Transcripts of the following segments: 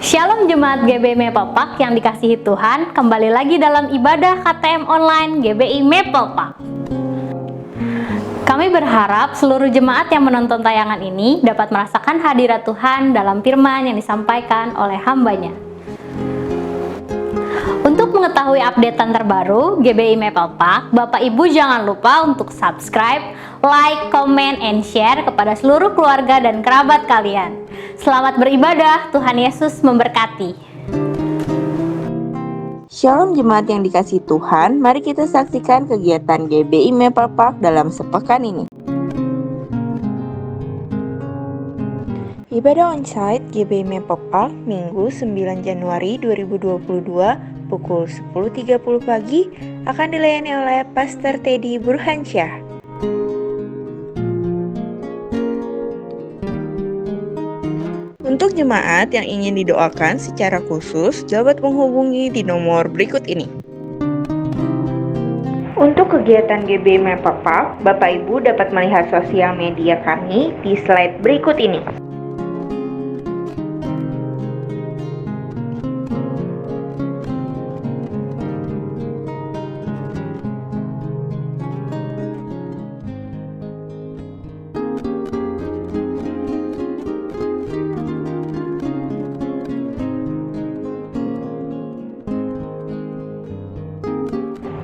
Shalom Jemaat GBI Maplepark yang dikasihi Tuhan, kembali lagi dalam ibadah KTM online GBI Maplepark. Kami berharap seluruh jemaat yang menonton tayangan ini dapat merasakan hadirat Tuhan dalam firman yang disampaikan oleh hambanya. Untuk mengetahui updatean terbaru GBI Maplepark, Bapak Ibu jangan lupa untuk subscribe, like, comment, and share kepada seluruh keluarga dan kerabat kalian. Selamat beribadah, Tuhan Yesus memberkati. Shalom jemaat yang dikasihi Tuhan, mari kita saksikan kegiatan GBI Maplepark dalam sepekan ini. Ibadah onsite GBI Maplepark Minggu 9 Januari 2022 pukul 10.30 pagi akan dilayani oleh Pastor Teddy Burhansyah. Untuk jemaat yang ingin didoakan secara khusus dapat menghubungi di nomor berikut ini. Untuk kegiatan GBI Maplepark, Bapak Ibu dapat melihat sosial media kami di slide berikut ini.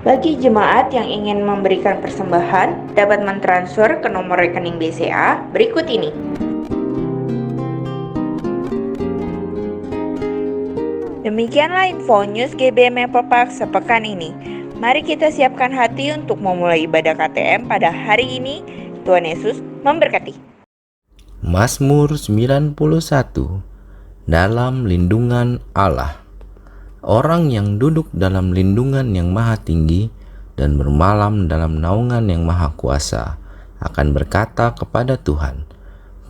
Bagi jemaat yang ingin memberikan persembahan, dapat mentransfer ke nomor rekening BCA berikut ini. Demikianlah info news GBI Maplepark sepekan ini. Mari kita siapkan hati untuk memulai ibadah KTM pada hari ini. Tuhan Yesus memberkati. Mazmur 91. Dalam lindungan Allah. Orang yang duduk dalam lindungan yang maha tinggi dan bermalam dalam naungan yang maha kuasa akan berkata kepada Tuhan,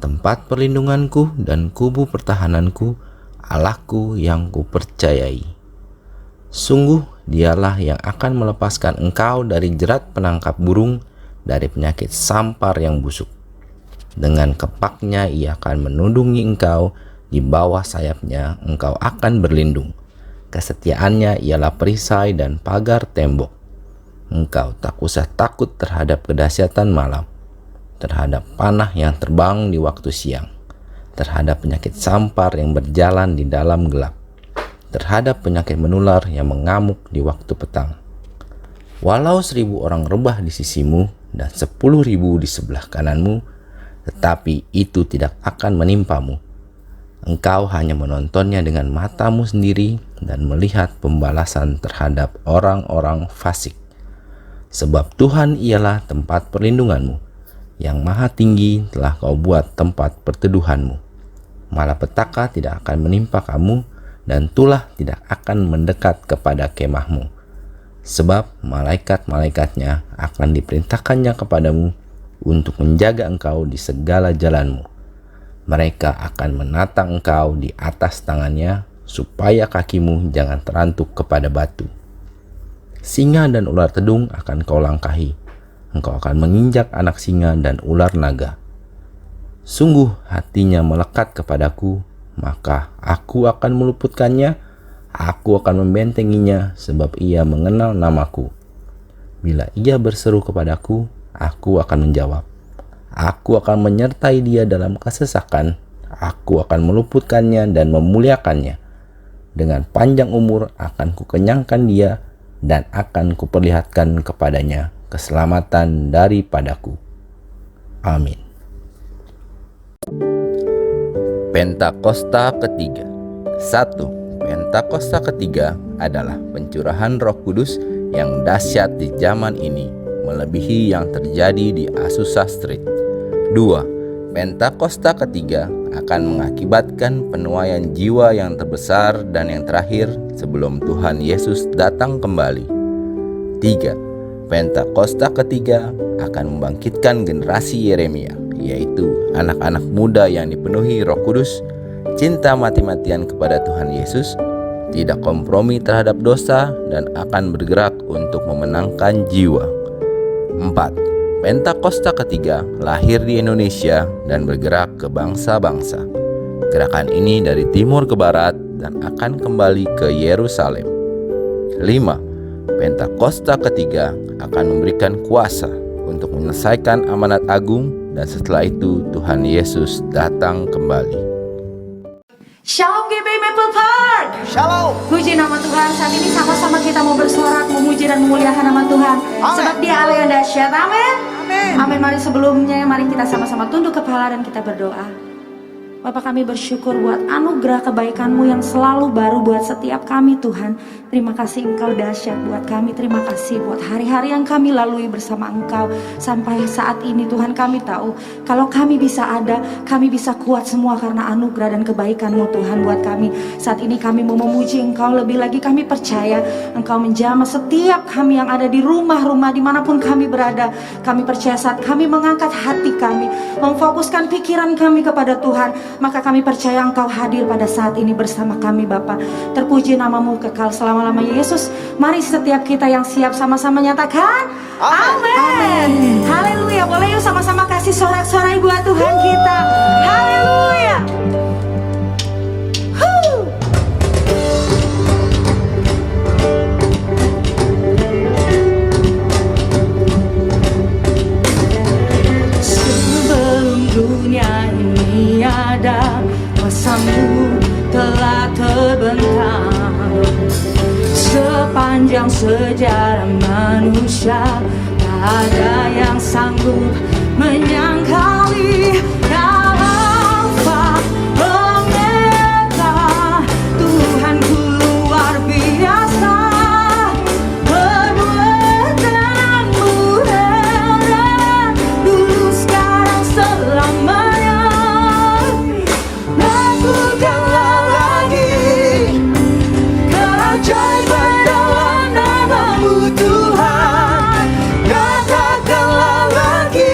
tempat perlindunganku dan kubu pertahananku, Allahku yang kupercayai. Sungguh dialah yang akan melepaskan engkau dari jerat penangkap burung, dari penyakit sampar yang busuk. Dengan kepaknya ia akan menundungi engkau, di bawah sayapnya engkau akan berlindung. Kesetiaannya ialah perisai dan pagar tembok. Engkau tak usah takut terhadap kedahsyatan malam, terhadap panah yang terbang di waktu siang, terhadap penyakit sampar yang berjalan di dalam gelap, terhadap penyakit menular yang mengamuk di waktu petang. Walau 1.000 orang rebah di sisimu dan 10.000 di sebelah kananmu, tetapi itu tidak akan menimpamu. Engkau hanya menontonnya dengan matamu sendiri dan melihat pembalasan terhadap orang-orang fasik. Sebab Tuhan ialah tempat perlindunganmu, yang maha tinggi telah kau buat tempat perteduhanmu. Malapetaka tidak akan menimpa kamu, dan tulah tidak akan mendekat kepada kemahmu. Sebab malaikat-malaikatnya akan diperintahkannya kepadamu untuk menjaga engkau di segala jalanmu. Mereka akan menatang engkau di atas tangannya, supaya kakimu jangan terantuk kepada batu. Singa dan ular tedung akan kau langkahi. Engkau akan menginjak anak singa dan ular naga. Sungguh hatinya melekat kepadaku, maka aku akan meluputkannya. Aku akan membentenginya, sebab ia mengenal namaku. Bila ia berseru kepadaku, aku akan menjawab. Aku akan menyertai dia dalam kesesakan. Aku akan meluputkannya dan memuliakannya. Dengan panjang umur akan kukenyangkan dia, dan akan kuperlihatkan kepadanya keselamatan daripadaku. Amin. Pentakosta ketiga. 1. Pentakosta ketiga adalah pencurahan Roh Kudus yang dahsyat di zaman ini, melebihi yang terjadi di Azusa Street. 2. Pentakosta ketiga akan mengakibatkan penuaian jiwa yang terbesar dan yang terakhir sebelum Tuhan Yesus datang kembali. 3. Pentakosta ketiga akan membangkitkan generasi Yeremia, yaitu anak-anak muda yang dipenuhi Roh Kudus, cinta mati-matian kepada Tuhan Yesus, tidak kompromi terhadap dosa, dan akan bergerak untuk memenangkan jiwa. 4. Pentakosta ketiga lahir di Indonesia dan bergerak ke bangsa-bangsa. Gerakan ini dari timur ke barat, dan akan kembali ke Yerusalem. 5. Pentakosta ketiga akan memberikan kuasa untuk menyelesaikan amanat agung, dan setelah itu Tuhan Yesus datang kembali. Shalom GBI Maple Park. Shalom. Puji nama Tuhan. Saat ini sama-sama kita mau bersorak, memuji dan memuliakan nama Tuhan. Amen. Sebab Dia Allah yang dahsyat. Amin. Amin. Amin. Mari sebelumnya, mari kita sama-sama tunduk kepala dan kita berdoa. Bapa, kami bersyukur buat anugerah kebaikan-Mu yang selalu baru buat setiap kami Tuhan. Terima kasih Engkau dahsyat buat kami. Terima kasih buat hari-hari yang kami lalui bersama Engkau. Sampai saat ini Tuhan, kami tahu kalau kami bisa ada, kami bisa kuat semua karena anugerah dan kebaikan-Mu Tuhan buat kami. Saat ini kami mau memuji Engkau, lebih lagi kami percaya Engkau menjamah setiap kami yang ada di rumah-rumah dimanapun kami berada. Kami percaya saat kami mengangkat hati kami, memfokuskan pikiran kami kepada Tuhan, maka kami percaya Engkau hadir pada saat ini bersama kami Bapa. Terpuji nama-Mu kekal selama-lamanya Yesus. Mari setiap kita yang siap sama-sama nyatakan amin. Haleluya. Boleh yuk sama-sama kasih sorak-sorai buat Tuhan kita. Haleluya. Sebelum dunia ini ada, kuasa-Mu telah terbentang. Sepanjang sejarah manusia, tak ada yang sanggup menyangkali. Kau Alfa Omega, Tuhanku luar biasa. Perbuatan-Mu heran, dulu sekarang selamanya. Lakukanlah lagi keajaiban dalam nama-Mu Tuhan. Katakanlah lagi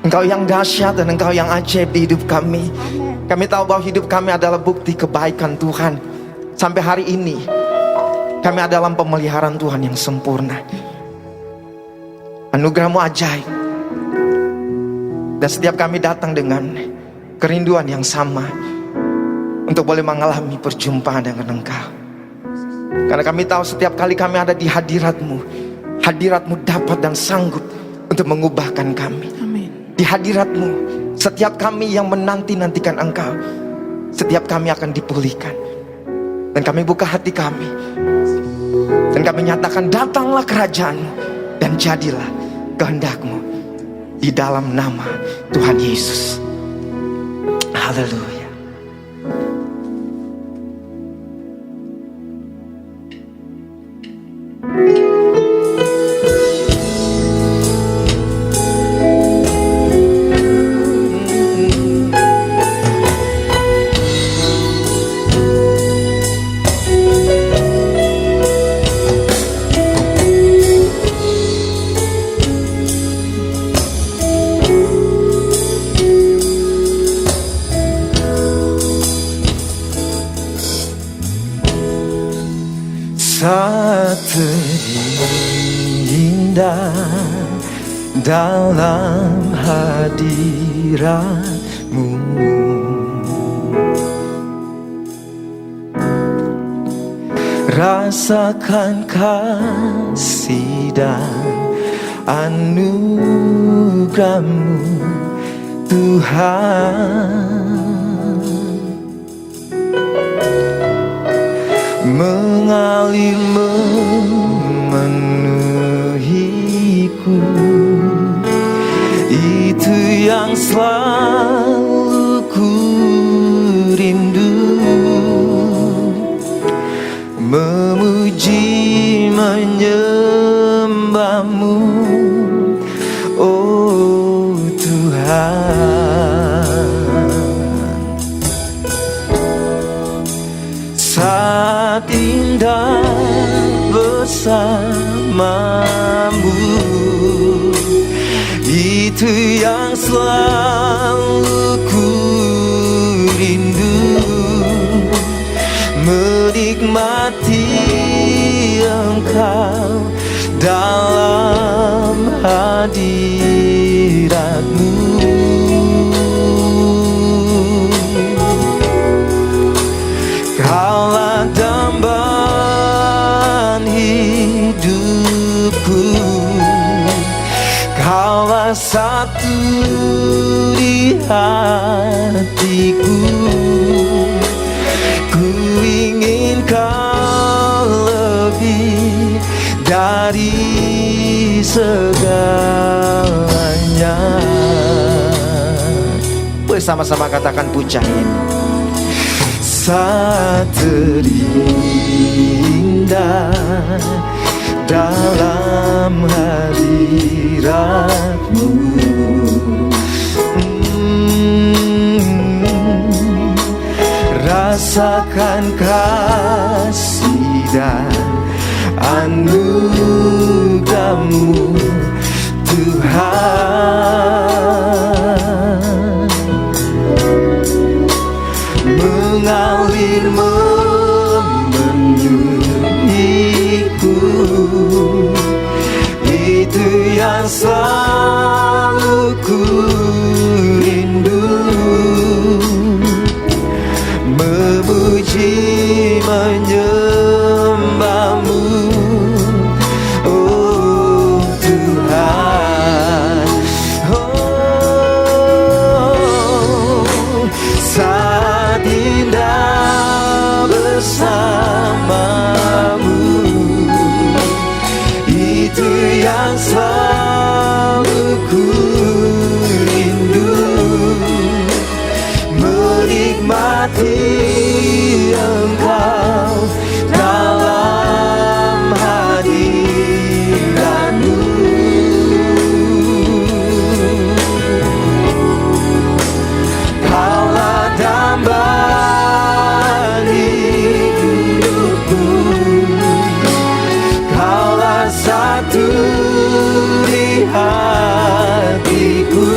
Engkau yang dahsyat dan Engkau yang ajaib di hidup kami. Kami tahu bahwa hidup kami adalah bukti kebaikan Tuhan. Sampai hari ini kami adalah dalam pemeliharaan Tuhan yang sempurna. Anugerah-Mu ajaib. Dan setiap kami datang dengan kerinduan yang sama untuk boleh mengalami perjumpaan dengan Engkau. Karena kami tahu setiap kali kami ada di hadirat-Mu, hadirat-Mu dapat dan sanggup untuk mengubahkan kami. Amin. Di hadirat-Mu, setiap kami yang menanti-nantikan Engkau, setiap kami akan dipulihkan. Dan kami buka hati kami, dan kami nyatakan, datanglah kerajaan-Mu, dan jadilah kehendak-Mu di dalam nama Tuhan Yesus. Haleluya. Saat terindah dalam hadirat-Mu, rasakan kasih dan anugerah-Mu Tuhan. Mengalir memenuhiku, itu yang selalu ku rindu. Memuji menyembah-Mu, oh Tuhan. Saat indah bersama-Mu, itu yang selalu ku rindu. Menikmati Engkau dalam hadirat-Mu. Kaulah dambaan hidupku, Kaulah satu di hatiku. Ku ingin Kau lebih dari segalanya. Boleh sama-sama katakan pujian. Saat terindah dalam hadirat-Mu, rasakan kasih dan anugerah-Mu Tuhan. Mengalir memenuhiku, itu yang selalu ku rindu. Memuji menyembah-Mu, oh Tuhan. Oh, saat indah bersama-Mu, itu yang selalu ku rindu. Menikmati Engkau dalam hadirat-Mu. Kaulah dambaan hidupku, Kaulah satu di hatiku.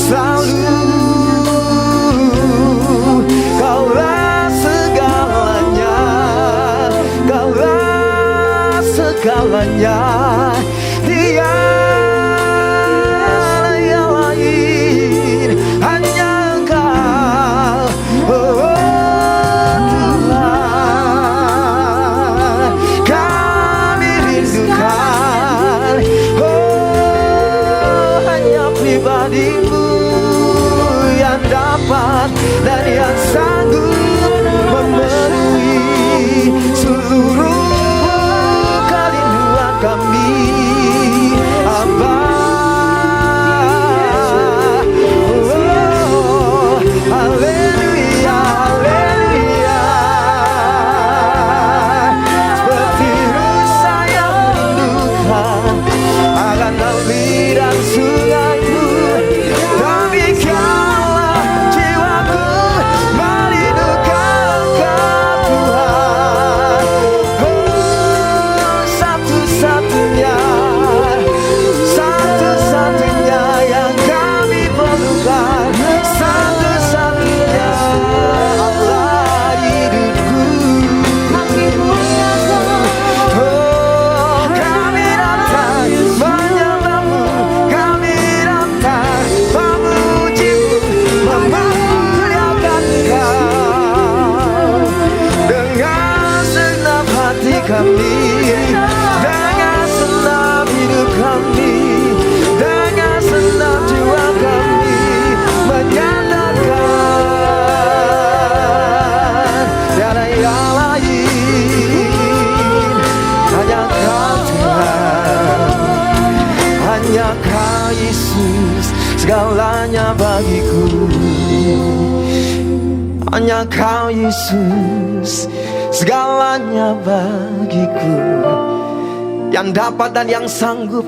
selalu. Kaulah segalanya, kaulah segalanya. Tiada yang lain, hanya Engkau, oh Tuhan. Kami rindukan, oh hanya pribadi-Mu yang dapat dan yang sanggup memenuhi seluruh kerinduan kami, Aba. Oh, haleluya, haleluya. Seperti rusa yang merindukan akan aliran sungai-Mu, demikianlah jiwaku merindukan Engkau, Tuhan. Oh, satu-satunya, satu-satunya yang kami perlukan, satu-satunya Allah hidupku. Oh, kami datang menyembah-Mu, kami datang memuji-Mu, memuliakan Engkau dengan segenap hati kami, dengan segenap hidup kami, dengan segenap jiwa kami, menyatakan tiada yang lain, hanya Kau Tuhan, hanya Kau Yesus, segalanya bagiku. Hanya Kau Yesus, segalanya bagiku, yang dapat dan yang sanggup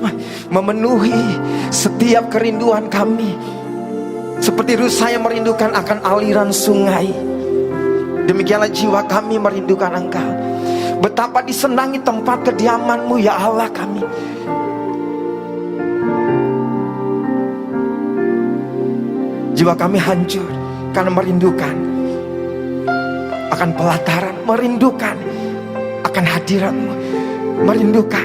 memenuhi setiap kerinduan kami. Seperti rusa yang merindukan akan aliran sungai, demikianlah jiwa kami merindukan Engkau. Betapa disenangi tempat kediaman-Mu, ya Allah kami. Jiwa kami hancur karena merindukan akan pelataran, merindukan akan hadirat-Mu, merindukan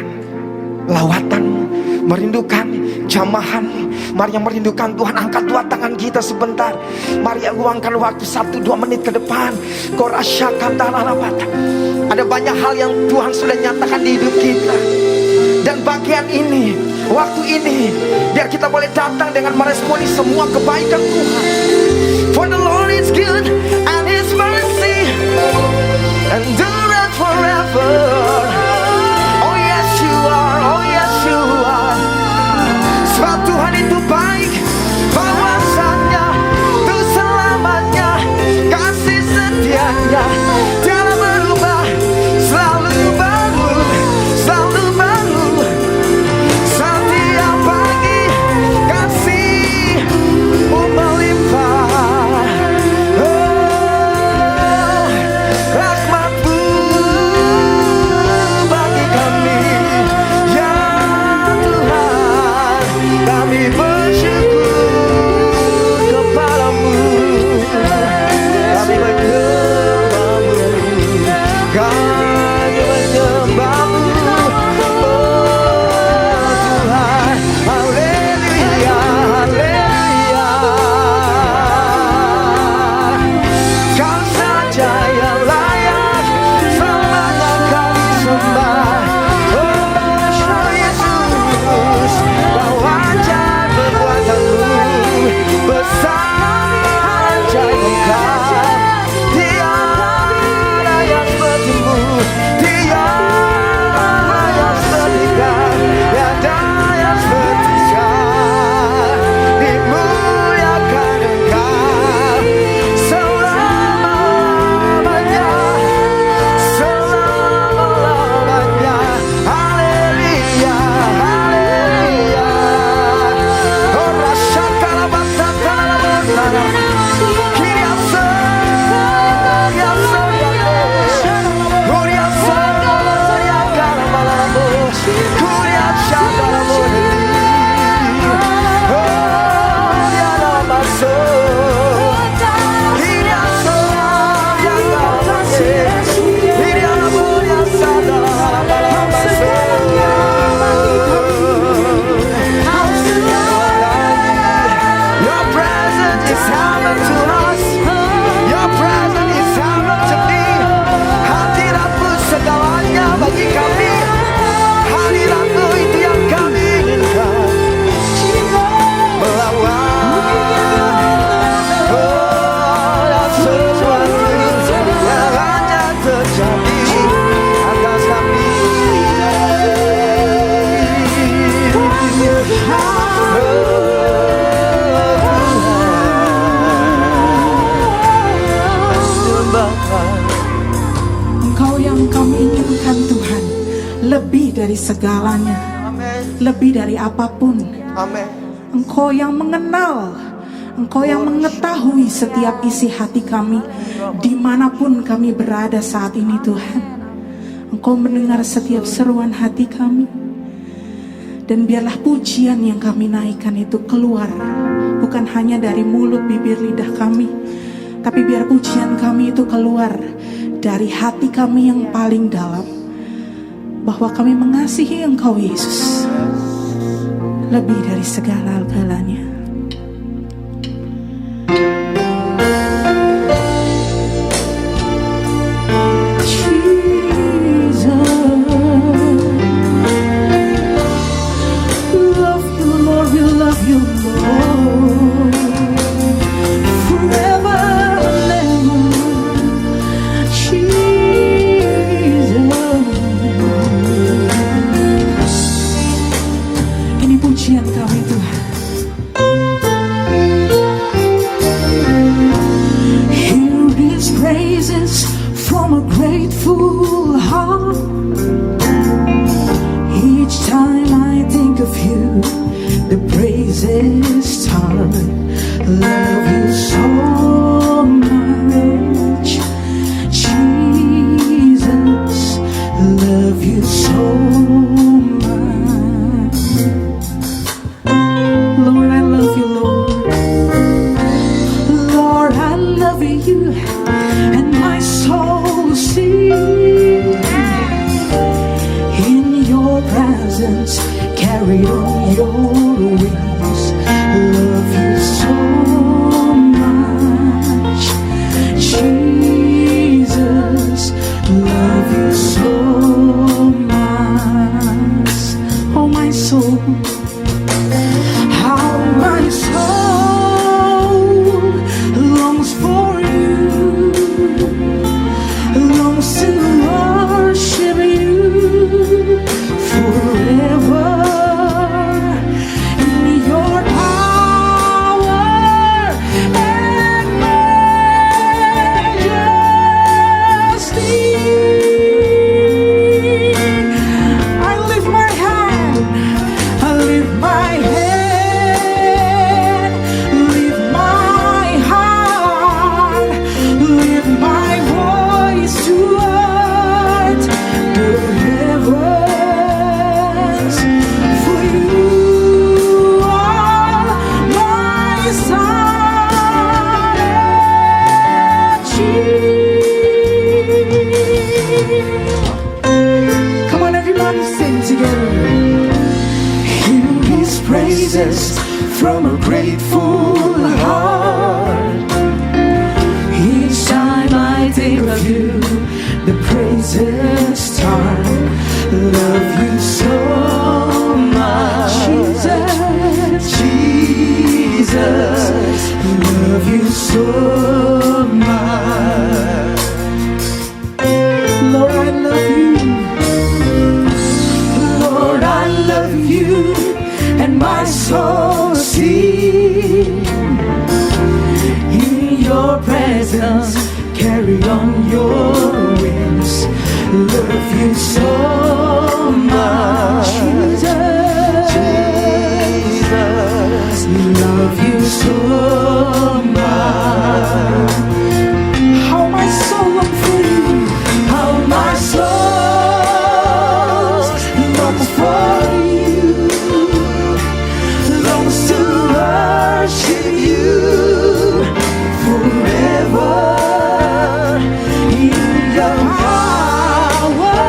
lawatan-Mu, merindukan jamahan-Mu. Mari yang merindukan Tuhan, angkat dua tangan kita sebentar. Mari luangkan waktu 1-2 menit ke depan. Korasyakan tanah. Ada banyak hal yang Tuhan sudah nyatakan di hidup kita, dan bagian ini, waktu ini, biar kita boleh datang dengan meresponi semua kebaikan Tuhan. For the Lord is good and His mercy endureth forever. Oh yes you are, oh yes you are. Sebab Tuhan itu baik, bahwasanya itu selamanya, kasih setianya tiada berubah, selalu baru, selalu baru. Setiap pagi kasih-Mu melimpah. Oh, rahmat-Mu is heaven to us. Your presence is heaven to me. Hadiratmu segalanya bagi kami. Hadiratmu itu yang kami inginkan. Melawan sesuatu yang hanya terjadi atas kami. Engkau yang kami inginkan Tuhan, lebih dari segalanya, lebih dari apapun. Amin. Engkau yang mengenal, Engkau yang mengetahui setiap isi hati kami, dimanapun kami berada saat ini Tuhan. Engkau mendengar setiap seruan hati kami. Dan biarlah pujian yang kami naikkan itu keluar, bukan hanya dari mulut, bibir, lidah kami, tapi biar pujian kami itu keluar dari hati kami yang paling dalam, bahwa kami mengasihi Engkau Yesus lebih dari segala-galanya. Carried on your wings, love you so much, Jesus, love you so much. Oh my soul, how my soul longs for you, longs to worship you forever. From a grateful heart, each time I think of you, the praises start. Love you so much, Jesus, Jesus, love you so much. Lord, I love you. Lord, I love you. And my soul sings in your presence. Carry on your wings. Love you so much, Jesus. Love you so much. How my soul longs for you. How my soul longs for you. Worship you forever in your power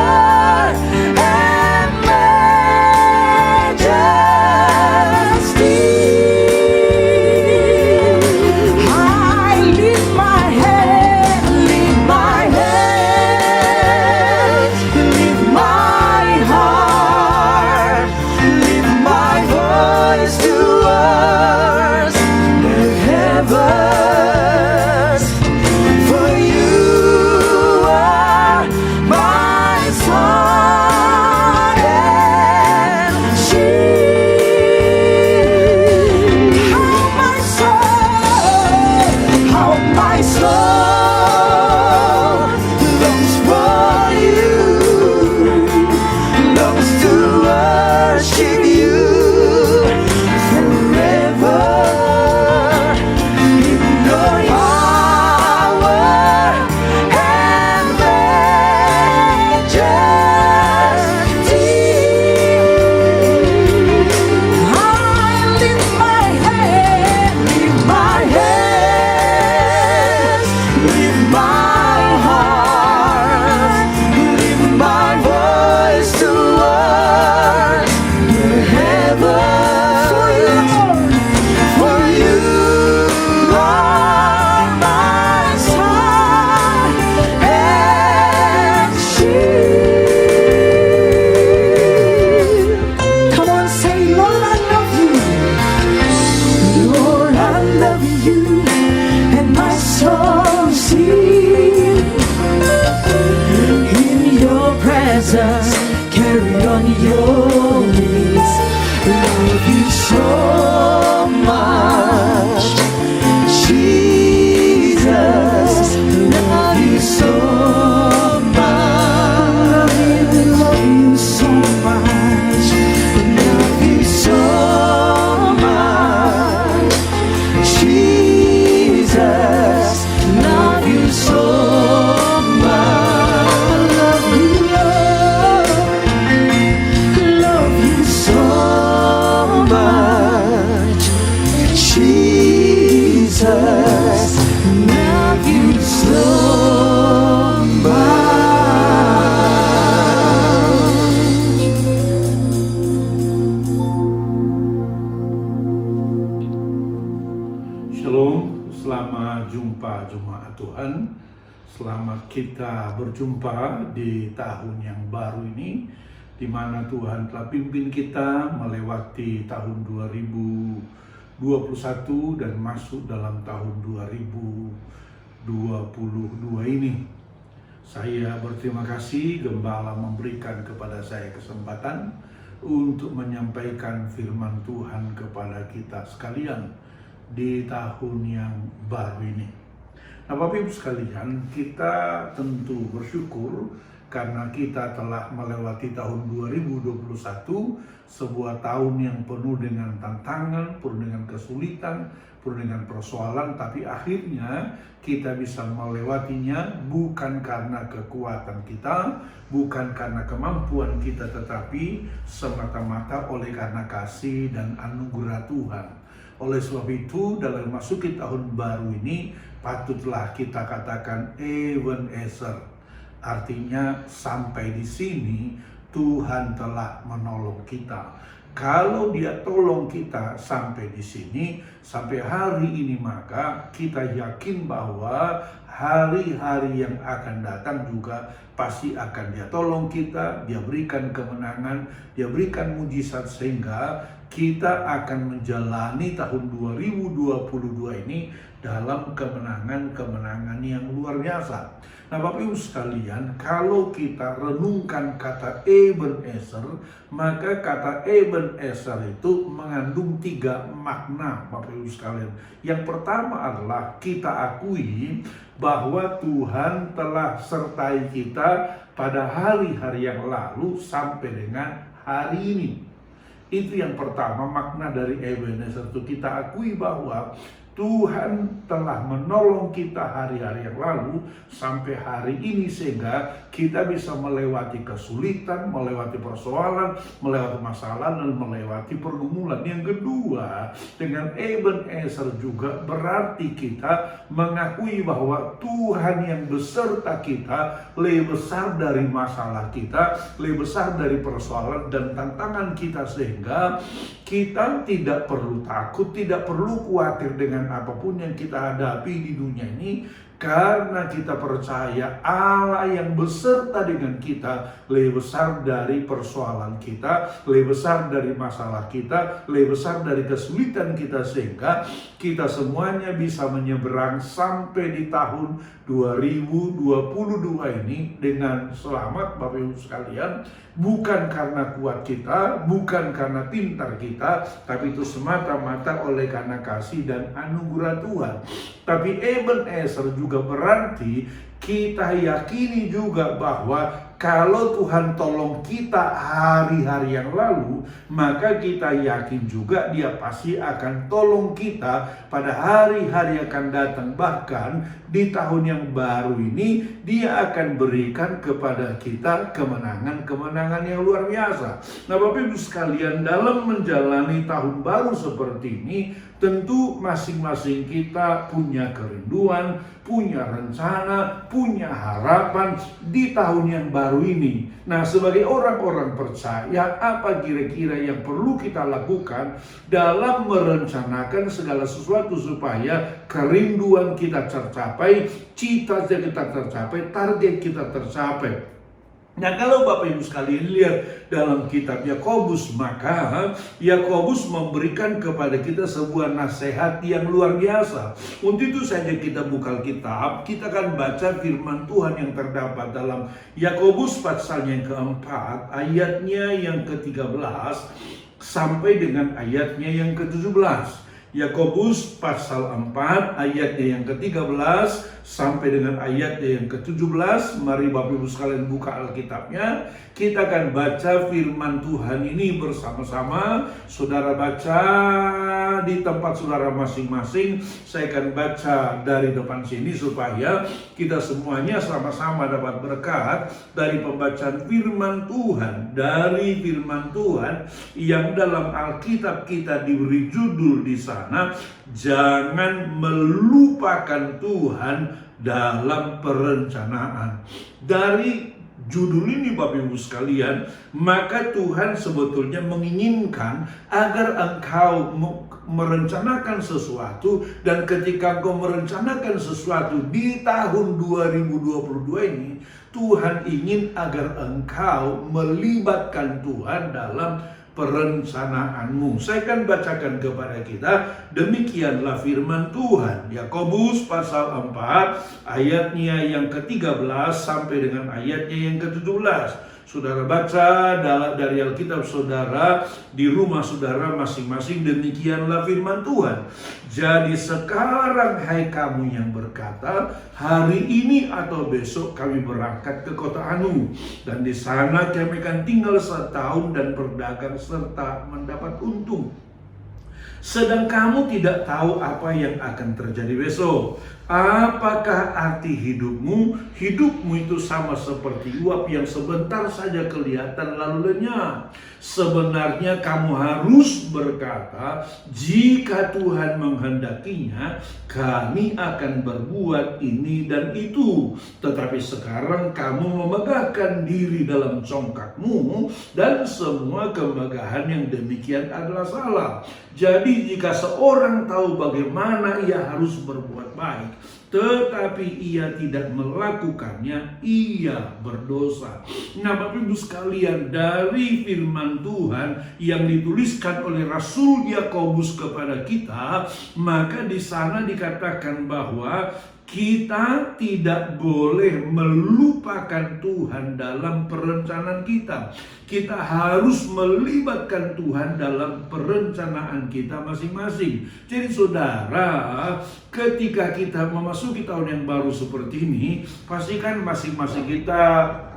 Jesus, love you so much. Shalom, selamat jumpa jemaat Tuhan. Selamat kita berjumpa di tahun yang baru ini, di mana Tuhan telah pimpin kita melewati tahun 2021 dan masuk dalam tahun 2022 ini. Saya berterima kasih Gembala memberikan kepada saya kesempatan untuk menyampaikan firman Tuhan kepada kita sekalian di tahun yang baru ini. Nah, Bapak Ibu sekalian, kita tentu bersyukur karena kita telah melewati tahun 2021, sebuah tahun yang penuh dengan tantangan, penuh dengan kesulitan, penuh dengan persoalan, tapi akhirnya kita bisa melewatinya bukan karena kekuatan kita, bukan karena kemampuan kita, tetapi semata-mata oleh karena kasih dan anugerah Tuhan. Oleh sebab itu, dalam memasuki tahun baru ini, patutlah kita katakan Ebenezer. Artinya sampai di sini Tuhan telah menolong kita. Kalau Dia tolong kita sampai di sini, sampai hari ini, maka kita yakin bahwa hari-hari yang akan datang juga pasti akan Dia tolong kita, Dia berikan kemenangan, Dia berikan mujizat, sehingga kita akan menjalani tahun 2022 ini dalam kemenangan-kemenangan yang luar biasa. Nah, Bapak Ibu sekalian, kalau kita renungkan kata Ebenezer, maka kata Ebenezer itu mengandung 3 makna, Bapak Ibu sekalian. Yang pertama adalah kita akui bahwa Tuhan telah sertai kita pada hari-hari yang lalu sampai dengan hari ini. Itu yang pertama, makna dari Ebenezer itu kita akui bahwa Tuhan telah menolong kita hari-hari yang lalu sampai hari ini, sehingga kita bisa melewati kesulitan, melewati persoalan, melewati masalah, dan melewati pergumulan. Yang kedua, dengan Ebenezer juga berarti kita mengakui bahwa Tuhan yang beserta kita lebih besar dari masalah kita, lebih besar dari persoalan dan tantangan kita, sehingga kita tidak perlu takut, tidak perlu khawatir dengan apapun yang kita hadapi di dunia ini, karena kita percaya Allah yang beserta dengan kita lebih besar dari persoalan kita, lebih besar dari masalah kita, lebih besar dari kesulitan kita, sehingga kita semuanya bisa menyeberang sampai di tahun 2022 ini dengan selamat, Bapak Ibu sekalian. Bukan karena kuat kita, bukan karena pintar kita, tapi itu semata-mata oleh karena kasih dan anugerah Tuhan. Tapi Ebenezer juga berarti kita yakini juga bahwa kalau Tuhan tolong kita hari-hari yang lalu, maka kita yakin juga Dia pasti akan tolong kita pada hari-hari yang akan datang. Bahkan di tahun yang baru ini Dia akan berikan kepada kita kemenangan-kemenangan yang luar biasa. Nah, Bapak Ibu sekalian, dalam menjalani tahun baru seperti ini, tentu masing-masing kita punya kerinduan, punya rencana, punya harapan di tahun yang baru ini. Nah, sebagai orang-orang percaya, apa kira-kira yang perlu kita lakukan dalam merencanakan segala sesuatu supaya kerinduan kita tercapai, cita-cita kita tercapai, target kita tercapai? Nah, kalau Bapak Ibu sekalian lihat dalam kitab Yakobus, maka Yakobus memberikan kepada kita sebuah nasihat yang luar biasa. Untuk itu saja kita buka kitab, kita akan baca firman Tuhan yang terdapat dalam Yakobus pasal yang keempat, ayatnya yang ke-13 sampai dengan ayatnya yang ke-17. Yakobus pasal 4 ayatnya yang ke-13 sampai dengan ayatnya yang ke-17. Mari Bapak Ibu sekalian buka Alkitabnya. Kita akan baca firman Tuhan ini bersama-sama. Saudara baca di tempat saudara masing-masing. Saya akan baca dari depan sini supaya kita semuanya sama-sama dapat berkat dari pembacaan firman Tuhan. Dari firman Tuhan yang dalam Alkitab kita diberi judul di sana, sana, jangan melupakan Tuhan dalam perencanaan. Dari judul ini Bapak Ibu sekalian, maka Tuhan sebetulnya menginginkan agar engkau merencanakan sesuatu, dan ketika engkau merencanakan sesuatu di tahun 2022 ini, Tuhan ingin agar engkau melibatkan Tuhan dalam perencanaanmu. Saya akan bacakan kepada kita, demikianlah firman Tuhan. Yakobus pasal 4 ayatnya yang ke-13 sampai dengan ayatnya yang ke-17. Saudara baca dari Alkitab saudara di rumah saudara masing-masing, demikianlah firman Tuhan. Jadi sekarang hai kamu yang berkata, hari ini atau besok kami berangkat ke kota Anu, dan di sana kami akan tinggal setahun dan berdagang serta mendapat untung. Sedang kamu tidak tahu apa yang akan terjadi besok. Apakah arti hidupmu? Hidupmu itu sama seperti uap yang sebentar saja kelihatan lalu lenyap. Sebenarnya kamu harus berkata, jika Tuhan menghendakinya, kami akan berbuat ini dan itu. Tetapi sekarang kamu memegahkan diri dalam congkakmu, dan semua kemegahan yang demikian adalah salah. Jadi jika seorang tahu bagaimana ia harus berbuat baik, tetapi ia tidak melakukannya, ia berdosa. Nah, Bapak Ibu sekalian, dari firman Tuhan yang dituliskan oleh Rasul Yakobus kepada kita, maka di sana dikatakan bahwa kita tidak boleh melupakan Tuhan dalam perencanaan kita. Kita harus melibatkan Tuhan dalam perencanaan kita masing-masing. Jadi saudara, ketika kita memasuki tahun yang baru seperti ini, pastikan masing-masing kita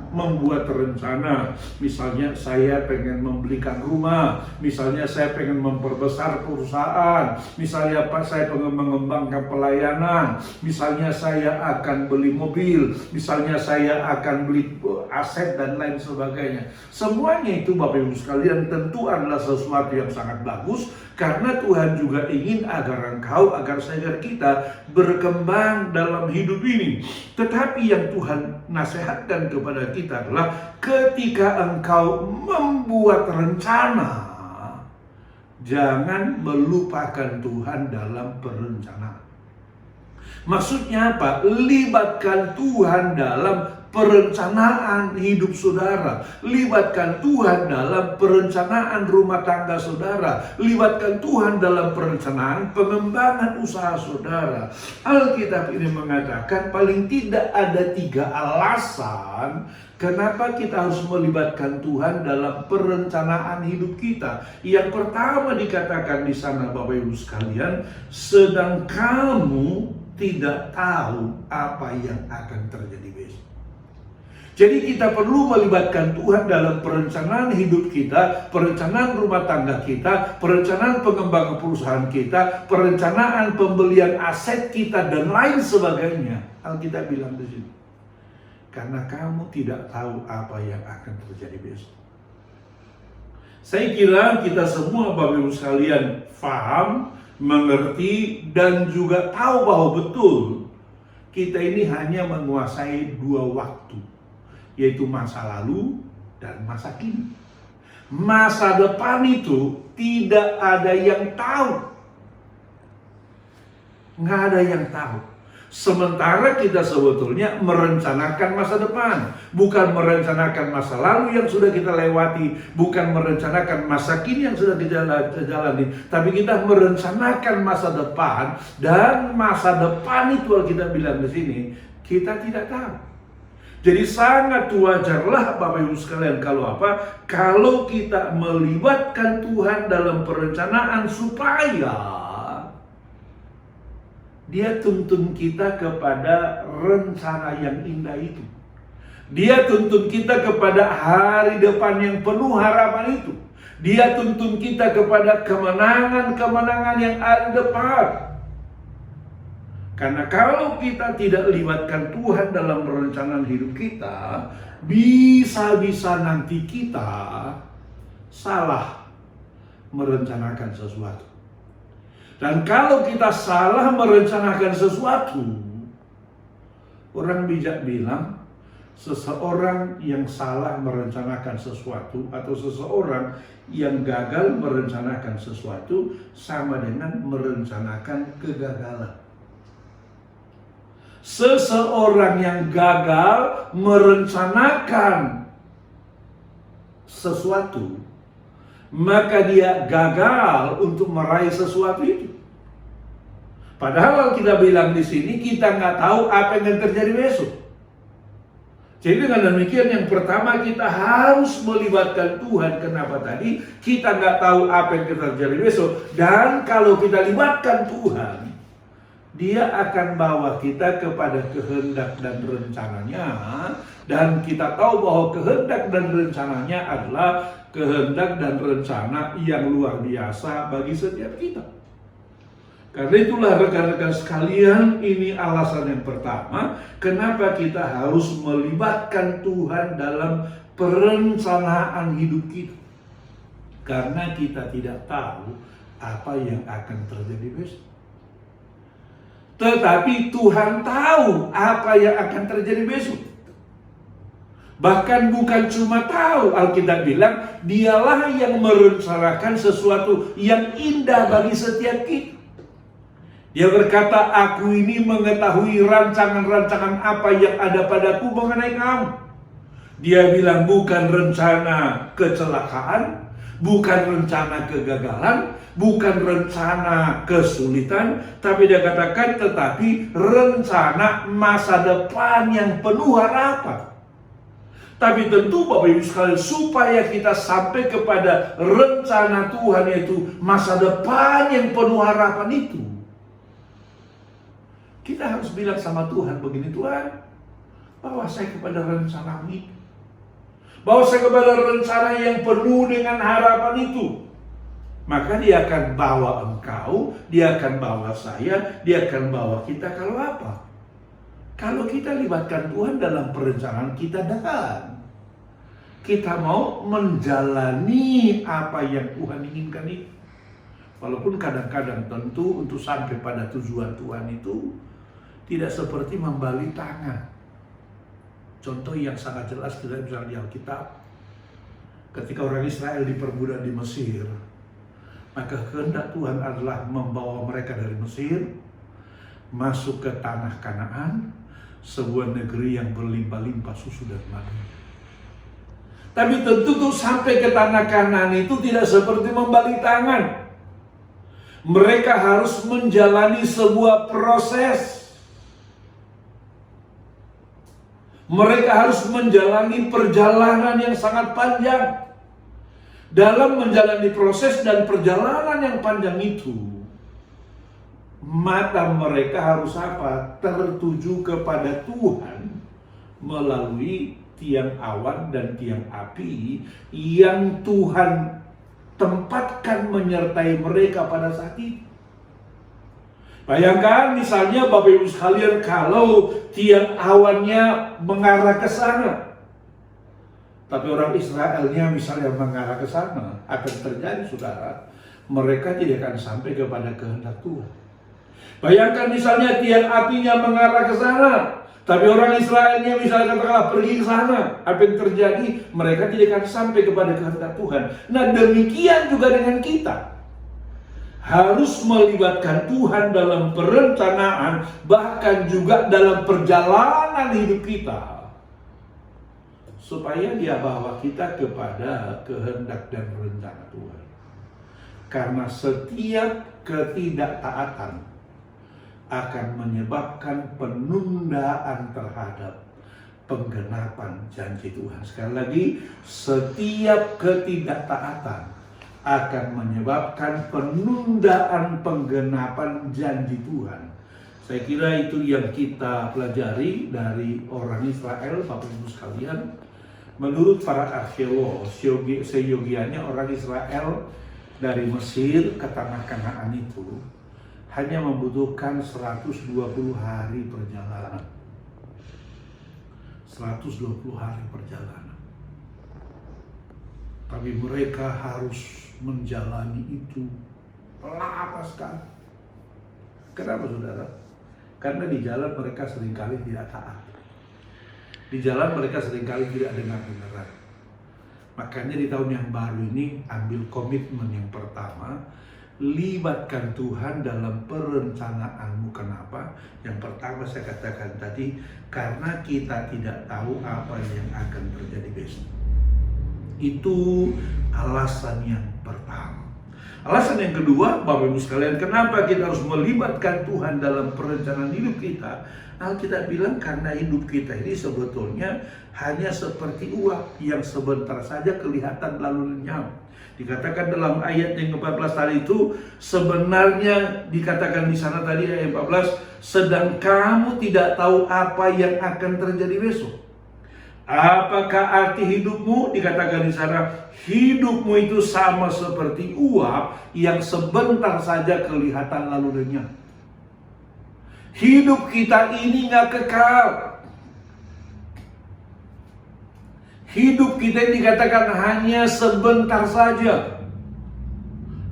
membuat rencana. Misalnya saya pengen membelikan rumah, misalnya saya pengen memperbesar perusahaan, misalnya saya pengen mengembangkan pelayanan, misalnya saya akan beli mobil, misalnya saya akan beli aset dan lain sebagainya. Semuanya itu Bapak Ibu sekalian tentu adalah sesuatu yang sangat bagus, karena Tuhan juga ingin agar engkau, agar saya, kita berkembang dalam hidup ini. Tetapi yang Tuhan nasihatkan kepada kita adalah ketika engkau membuat rencana, jangan melupakan Tuhan dalam perencanaan. Maksudnya apa? Libatkan Tuhan dalam perencanaan hidup saudara. Libatkan Tuhan dalam perencanaan rumah tangga saudara. Libatkan Tuhan dalam perencanaan pengembangan usaha saudara. Alkitab ini mengatakan paling tidak ada 3 alasan kenapa kita harus melibatkan Tuhan dalam perencanaan hidup kita. Yang pertama dikatakan di sana Bapak Ibu sekalian, sedang kamu tidak tahu apa yang akan terjadi besok. Jadi kita perlu melibatkan Tuhan dalam perencanaan hidup kita, perencanaan rumah tangga kita, perencanaan pengembangan perusahaan kita, perencanaan pembelian aset kita, dan lain sebagainya. Alkitab bilang di sini, karena kamu tidak tahu apa yang akan terjadi besok. Saya kira kita semua Bapak Ibu sekalian paham, mengerti, dan juga tahu bahwa betul kita ini hanya menguasai 2 waktu, yaitu masa lalu dan masa kini. Masa depan itu tidak ada yang tahu. Nggak ada yang tahu. Sementara kita sebetulnya merencanakan masa depan, bukan merencanakan masa lalu yang sudah kita lewati, bukan merencanakan masa kini yang sudah kita jalani, tapi kita merencanakan masa depan. Dan masa depan itu kita bilang di sini, kita tidak tahu. Jadi sangat wajarlah Bapak Ibu sekalian kalau apa? Kalau kita melibatkan Tuhan dalam perencanaan supaya Dia tuntun kita kepada rencana yang indah itu. Dia tuntun kita kepada hari depan yang penuh harapan itu. Dia tuntun kita kepada kemenangan-kemenangan yang ada di depan. Karena kalau kita tidak libatkan Tuhan dalam perencanaan hidup kita, bisa-bisa nanti kita salah merencanakan sesuatu. Dan kalau kita salah merencanakan sesuatu, orang bijak bilang, seseorang yang salah merencanakan sesuatu atau seseorang yang gagal merencanakan sesuatu sama dengan merencanakan kegagalan. Seseorang yang gagal merencanakan sesuatu, maka dia gagal untuk meraih sesuatu itu. Padahal kita bilang di sini kita nggak tahu apa yang terjadi besok. Jadi dengan demikian yang pertama kita harus melibatkan Tuhan. Kenapa tadi? Kita nggak tahu apa yang terjadi besok. Dan kalau kita libatkan Tuhan, Dia akan bawa kita kepada kehendak dan rencananya. Dan kita tahu bahwa kehendak dan rencananya adalah kehendak dan rencana yang luar biasa bagi setiap kita. Karena itulah rekan-rekan sekalian, ini alasan yang pertama kenapa kita harus melibatkan Tuhan dalam perencanaan hidup kita. Karena kita tidak tahu apa yang akan terjadi besok. Tetapi Tuhan tahu apa yang akan terjadi besok. Bahkan bukan cuma tahu, Alkitab bilang Dialah yang merencanakan sesuatu yang indah bagi setiap kita. Dia berkata, aku ini mengetahui rancangan-rancangan apa yang ada padaku mengenai kamu. Dia bilang bukan rencana kecelakaan, bukan rencana kegagalan, bukan rencana kesulitan, tapi dia katakan tetapi rencana masa depan yang penuh harapan. Tapi tentu Bapak Ibu sekalian, supaya kita sampai kepada rencana Tuhan, yaitu masa depan yang penuh harapan itu, kita harus bilang sama Tuhan begini, Tuhan, bawa saya kepada rencana itu. Bawa saya kepada rencana yang penuh dengan harapan itu. Maka Dia akan bawa engkau, Dia akan bawa saya, Dia akan bawa kita. Kalau apa? Kalau kita libatkan Tuhan dalam perencanaan kita dan kita mau menjalani apa yang Tuhan inginkan itu. Walaupun kadang-kadang tentu untuk sampai pada tujuan Tuhan itu tidak seperti membalik tangan. Contoh yang sangat jelas kita bisa di Alkitab. Ketika orang Israel diperbudak di Mesir, maka kehendak Tuhan adalah membawa mereka dari Mesir masuk ke tanah Kanaan, sebuah negeri yang berlimpah-limpah susu dan madu. Tapi tentu untuk sampai ke tanah Kanaan itu tidak seperti membalik tangan. Mereka harus menjalani sebuah proses. Mereka harus menjalani perjalanan yang sangat panjang. Dalam menjalani proses dan perjalanan yang panjang itu, mata mereka harus apa? Tertuju kepada Tuhan melalui tiang awan dan tiang api yang Tuhan tempatkan menyertai mereka pada saat itu. Bayangkan misalnya Bapak Ibu sekalian, kalau tiang awannya mengarah ke sana, tapi orang Israelnya misalnya mengarah ke sana, akan terjadi saudara, mereka tidak akan sampai kepada kehendak Tuhan. Bayangkan misalnya tiang apinya mengarah ke sana, tapi orang Israelnya misalnya katakanlah pergi ke sana, apa yang terjadi? Mereka tidak akan sampai kepada kehendak Tuhan. Nah demikian juga dengan kita. Harus melibatkan Tuhan dalam perencanaan, bahkan juga dalam perjalanan hidup kita, supaya Dia bawa kita kepada kehendak dan rencana Tuhan. Karena setiap ketidaktaatan akan menyebabkan penundaan terhadap penggenapan janji Tuhan. Sekali lagi, setiap ketidaktaatan akan menyebabkan penundaan penggenapan janji Tuhan. Saya kira itu yang kita pelajari dari orang Israel, Bapak Ibu sekalian. Menurut para arkeolog, seyogianya orang Israel dari Mesir ke tanah Kanaan itu hanya membutuhkan 120 hari perjalanan. 120 hari perjalanan. Tapi mereka harus menjalani itu lama sekali. Kenapa saudara? Karena di jalan mereka seringkali tidak taat. Di jalan mereka seringkali tidak dengar benaran. Makanya di tahun yang baru ini ambil komitmen yang pertama, libatkan Tuhan dalam perencanaanmu. Kenapa? Yang pertama saya katakan tadi, karena kita tidak tahu apa yang akan terjadi besok. Itu alasan yang pertama. Alasan yang kedua, Bapak Ibu sekalian, kenapa kita harus melibatkan Tuhan dalam perencanaan hidup kita? Alkitab bilang karena hidup kita ini sebetulnya hanya seperti uap yang sebentar saja kelihatan lalu lenyap. Dikatakan dalam ayat yang ke-14 tadi itu, sebenarnya dikatakan di sana tadi ayat 14, sedang kamu tidak tahu apa yang akan terjadi besok. Apakah arti hidupmu? Dikatakan di sana, hidupmu itu sama seperti uap yang sebentar saja kelihatan lalu lenyap. Hidup kita ini gak kekal. Hidup kita ini dikatakan hanya sebentar saja.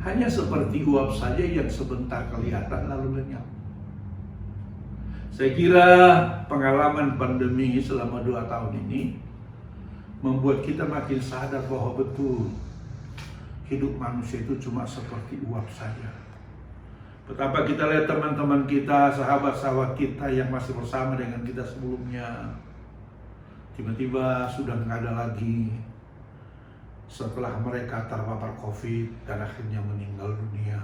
Hanya seperti uap saja yang sebentar kelihatan lalu lenyap. Saya kira pengalaman pandemi selama 2 tahun ini membuat kita makin sadar bahwa betul hidup manusia itu cuma seperti uap saja. Betapa kita lihat teman-teman kita, sahabat-sahabat kita yang masih bersama dengan kita sebelumnya, tiba-tiba sudah nggak ada lagi setelah mereka terpapar COVID dan akhirnya meninggal dunia.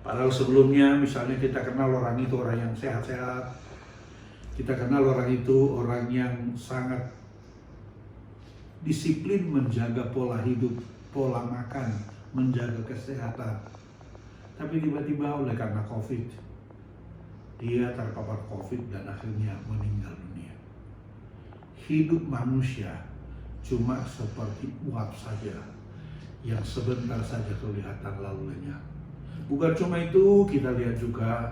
Padahal sebelumnya misalnya kita kenal orang itu orang yang sehat-sehat, kita kenal orang itu orang yang sangat disiplin menjaga pola hidup, pola makan, menjaga kesehatan. Tapi tiba-tiba oleh karena COVID, dia terpapar COVID dan akhirnya meninggal dunia. Hidup manusia cuma seperti uap saja yang sebentar saja kelihatan lalu lenyap. Bukan cuma itu, kita lihat juga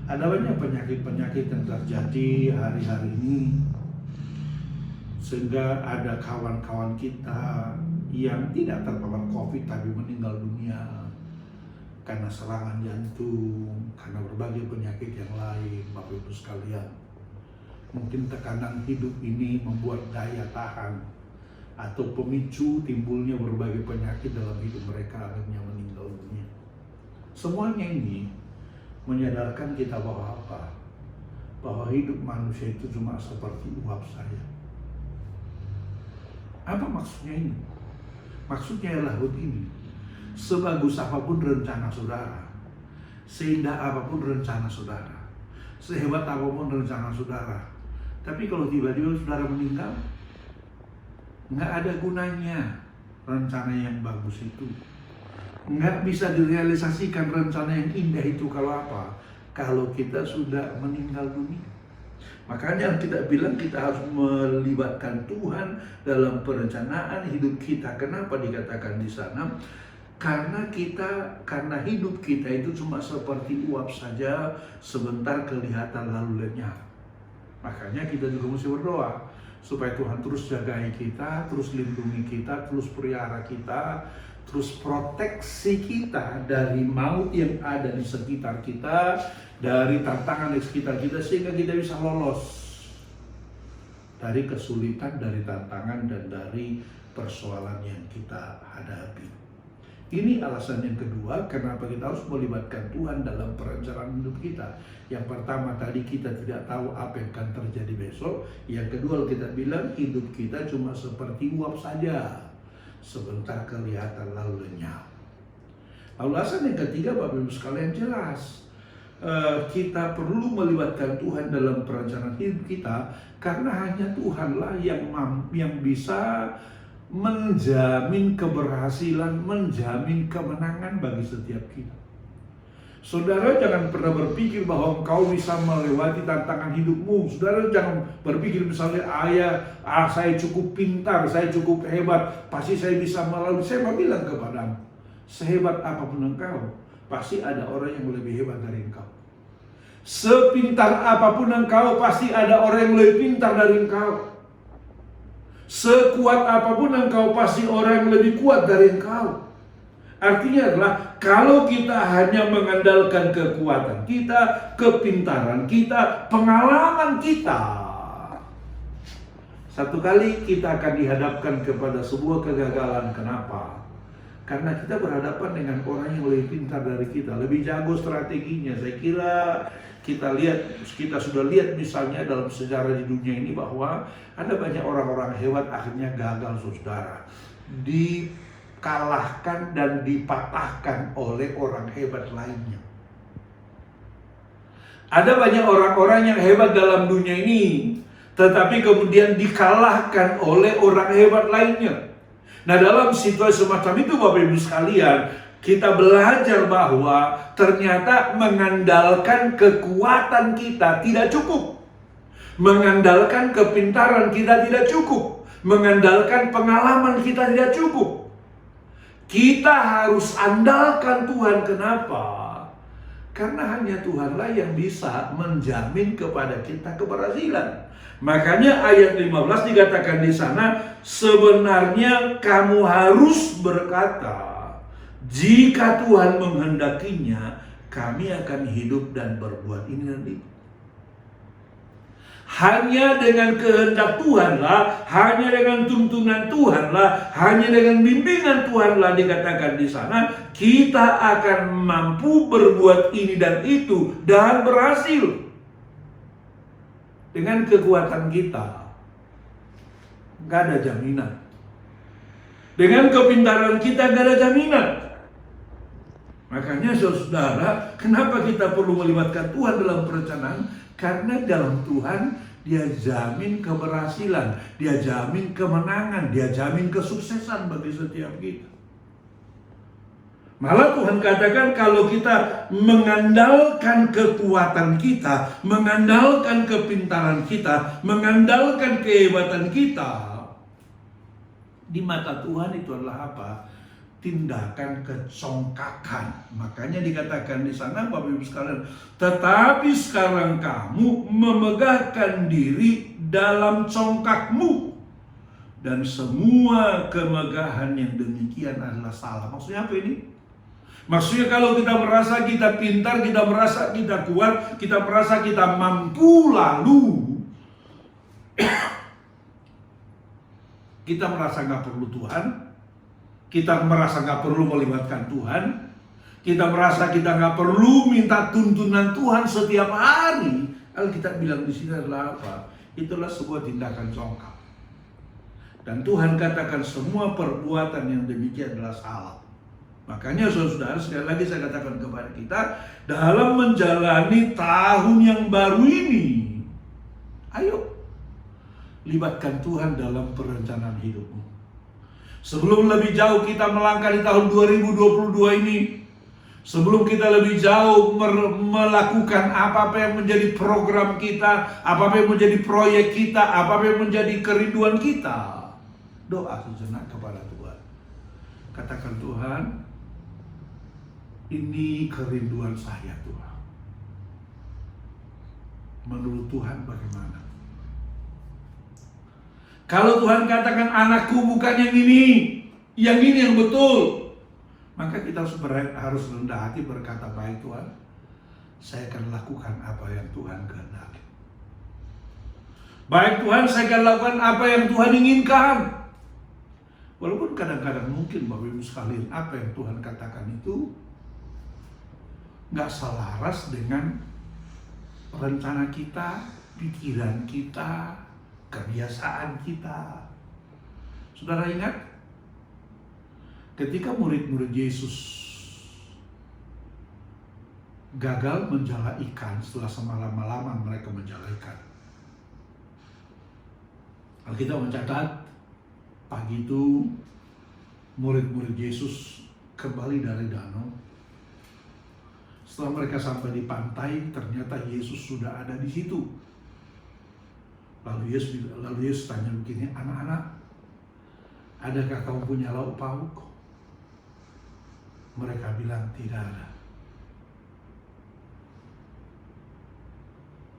ada banyak penyakit-penyakit yang terjadi hari-hari ini. Sehingga ada kawan-kawan kita yang tidak terpapar COVID tapi meninggal dunia karena serangan jantung, karena berbagai penyakit yang lain, Bapak Ibu sekalian. Mungkin tekanan hidup ini membuat daya tahan atau pemicu timbulnya berbagai penyakit dalam hidup mereka, akhirnya meninggal dunia. Semuanya ini menyadarkan kita bahwa apa? Bahwa hidup manusia itu cuma seperti uap saja. Apa maksudnya ini? Maksudnya adalah begini, sebagus apapun rencana saudara, seindah apapun rencana saudara, sehebat apapun rencana saudara, tapi kalau tiba-tiba saudara meninggal, nggak ada gunanya rencana yang bagus itu. Nggak bisa direalisasikan rencana yang indah itu kalau apa? Kalau kita sudah meninggal dunia. Makanya kita bilang kita harus melibatkan Tuhan dalam perencanaan hidup kita. Kenapa dikatakan di sana? Karena hidup kita itu cuma seperti uap saja, sebentar kelihatan lalu lenyap. Makanya kita juga mesti berdoa supaya Tuhan terus jagai kita, terus lindungi kita, terus pelihara kita, terus proteksi kita dari maut yang ada di sekitar kita, dari tantangan di sekitar kita, sehingga kita bisa lolos dari kesulitan, dari tantangan, dan dari persoalan yang kita hadapi. Ini alasan yang kedua kenapa kita harus melibatkan Tuhan dalam perencanaan hidup kita. Yang pertama tadi, kita tidak tahu apa yang akan terjadi besok. Yang kedua, kita bilang hidup kita cuma seperti uap saja, sebentar kelihatan lalu lenyap. Alasan yang ketiga, Bapak Ibu sekalian, jelas kita perlu melibatkan Tuhan dalam perencanaan hidup kita, karena hanya Tuhanlah yang bisa menjamin keberhasilan, menjamin kemenangan bagi setiap kita. Saudara jangan pernah berpikir bahwa engkau bisa melewati tantangan hidupmu. Saudara jangan berpikir misalnya saya cukup pintar, saya cukup hebat, pasti saya bisa melalui. Saya mau bilang kepadamu, sehebat apapun engkau, pasti ada orang yang lebih hebat dari engkau. Sepintar apapun engkau, pasti ada orang yang lebih pintar dari engkau. Sekuat apapun engkau, pasti orang yang lebih kuat dari engkau. Artinya adalah kalau kita hanya mengandalkan kekuatan kita, kepintaran kita, pengalaman kita, satu kali kita akan dihadapkan kepada sebuah kegagalan. Kenapa? Karena kita berhadapan dengan orang yang lebih pintar dari kita, lebih jago strateginya. Saya kira kita sudah lihat misalnya dalam sejarah di dunia ini bahwa ada banyak orang-orang hebat akhirnya gagal, saudara. Dikalahkan dan dipatahkan oleh orang hebat lainnya. Ada banyak orang-orang yang hebat dalam dunia ini, tetapi kemudian dikalahkan oleh orang hebat lainnya. Nah, dalam situasi semacam itu Bapak Ibu sekalian, kita belajar bahwa ternyata mengandalkan kekuatan kita tidak cukup. Mengandalkan kepintaran kita tidak cukup. Mengandalkan pengalaman kita tidak cukup. Kita harus andalkan Tuhan. Kenapa? Karena hanya Tuhanlah yang bisa menjamin kepada kita keberhasilan. Makanya ayat 15 dikatakan di sana, sebenarnya kamu harus berkata, jika Tuhan menghendakinya, kami akan hidup dan berbuat ini dan itu. Hanya dengan kehendak Tuhanlah, hanya dengan tuntunan Tuhanlah, hanya dengan bimbingan Tuhanlah dikatakan di sana, kita akan mampu berbuat ini dan itu dan berhasil. Dengan kekuatan kita, gak ada jaminan. Dengan kepintaran kita gak ada jaminan. Makanya saudara, kenapa kita perlu melibatkan Tuhan dalam perencanaan? Karena dalam Tuhan, Dia jamin keberhasilan, Dia jamin kemenangan, Dia jamin kesuksesan bagi setiap kita. Malah Tuhan katakan kalau kita mengandalkan kekuatan kita, mengandalkan kepintaran kita, mengandalkan kehebatan kita, di mata Tuhan itu adalah apa? Tindakan kecongkakan. Makanya dikatakan di sana Bapak Ibu sekalian, tetapi sekarang kamu memegahkan diri dalam congkakmu, dan semua kemegahan yang demikian adalah salah. Maksudnya apa ini? Maksudnya kalau kita merasa kita pintar, kita merasa kita kuat, kita merasa kita mampu, lalu kita merasa nggak perlu Tuhan, kita merasa nggak perlu melibatkan Tuhan, kita merasa kita nggak perlu minta tuntunan Tuhan setiap hari. Alkitab bilang di sini adalah apa? Itulah sebuah tindakan congkak. Dan Tuhan katakan semua perbuatan yang demikian adalah salah. Makanya saudara, sekali lagi saya katakan kepada kita, dalam menjalani tahun yang baru ini, ayo libatkan Tuhan dalam perencanaan hidupmu. Sebelum lebih jauh kita melangkah di tahun 2022 ini, sebelum kita lebih jauh melakukan apa-apa yang menjadi program kita, apa-apa yang menjadi proyek kita, apa-apa yang menjadi kerinduan kita, doa sejenak kepada Tuhan. Katakan, Tuhan, ini kerinduan saya Tuhan. Menurut Tuhan bagaimana? Kalau Tuhan katakan anakku bukan yang ini yang betul, maka kita harus rendah hati berkata, baik Tuhan, saya akan lakukan apa yang Tuhan kehendaki. Baik Tuhan, saya akan lakukan apa yang Tuhan inginkan. Walaupun kadang-kadang mungkin Bapak Ibu sekalian, apa yang Tuhan katakan itu nggak selaras dengan rencana kita, pikiran kita, kebiasaan kita. Saudara ingat, ketika murid-murid Yesus gagal menjala ikan setelah semalam-malaman mereka menjala ikan, Alkitab mencatat pagi itu murid-murid Yesus kembali dari danau. Setelah mereka sampai di pantai, ternyata Yesus sudah ada di situ. Lalu Yesus tanya begini, anak-anak, adakah kamu punya lauk pauk? Mereka bilang tidak ada.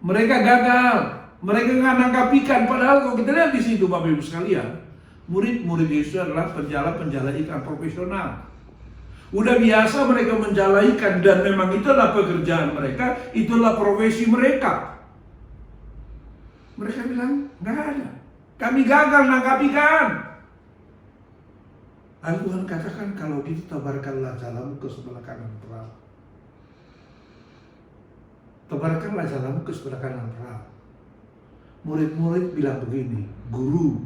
Mereka gagal, mereka nggak nangkap ikan. Padahal kalau kita lihat di situ Bapak Ibu sekalian, murid-murid Yesus adalah penjala-penjala ikan profesional. Udah biasa mereka menjala ikan dan memang itulah pekerjaan mereka, itulah profesi mereka. Mereka bilang, nggak ada. Kami gagal nangkap ikan. Lalu Tuhan katakan, kalau gitu tebarkanlah jalamu ke sebelah kanan perahu. Tebarkanlah jalamu ke sebelah kanan perahu. Murid-murid bilang begini, Guru,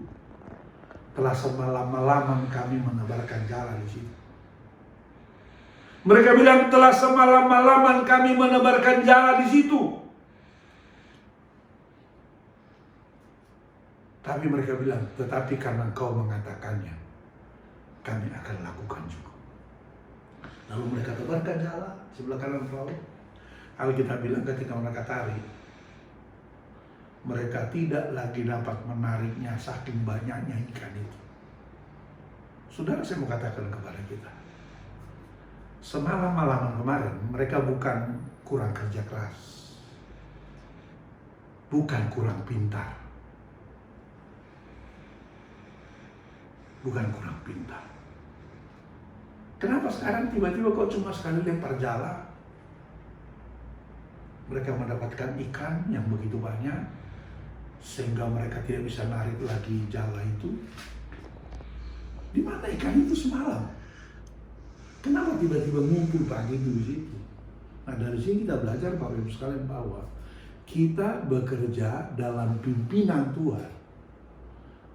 telah semalam-malaman kami menebarkan jala di situ. Mereka bilang, telah semalam-malaman kami menebarkan jala di situ. Tapi mereka bilang, tetapi karena Engkau mengatakannya, kami akan lakukan juga. Lalu mereka tebarkan jala sebelah kanan perahu. Alkitab bilang ketika mereka tarik, mereka tidak lagi dapat menariknya saking banyaknya ikan itu. Saudara, saya mau katakan kepada kita, semalam-malaman kemarin mereka bukan kurang kerja keras, bukan kurang pintar, bukan kurang pintar. Kenapa sekarang tiba-tiba kok cuma sekali lempar jala mereka mendapatkan ikan yang begitu banyak sehingga mereka tidak bisa narik lagi jala itu? Di mana ikan itu semalam? Kenapa tiba-tiba ngumpul pagi itu di situ? Nah, dari sini kita belajar Bapak Ibu sekalian bahwa kita bekerja dalam pimpinan Tuhan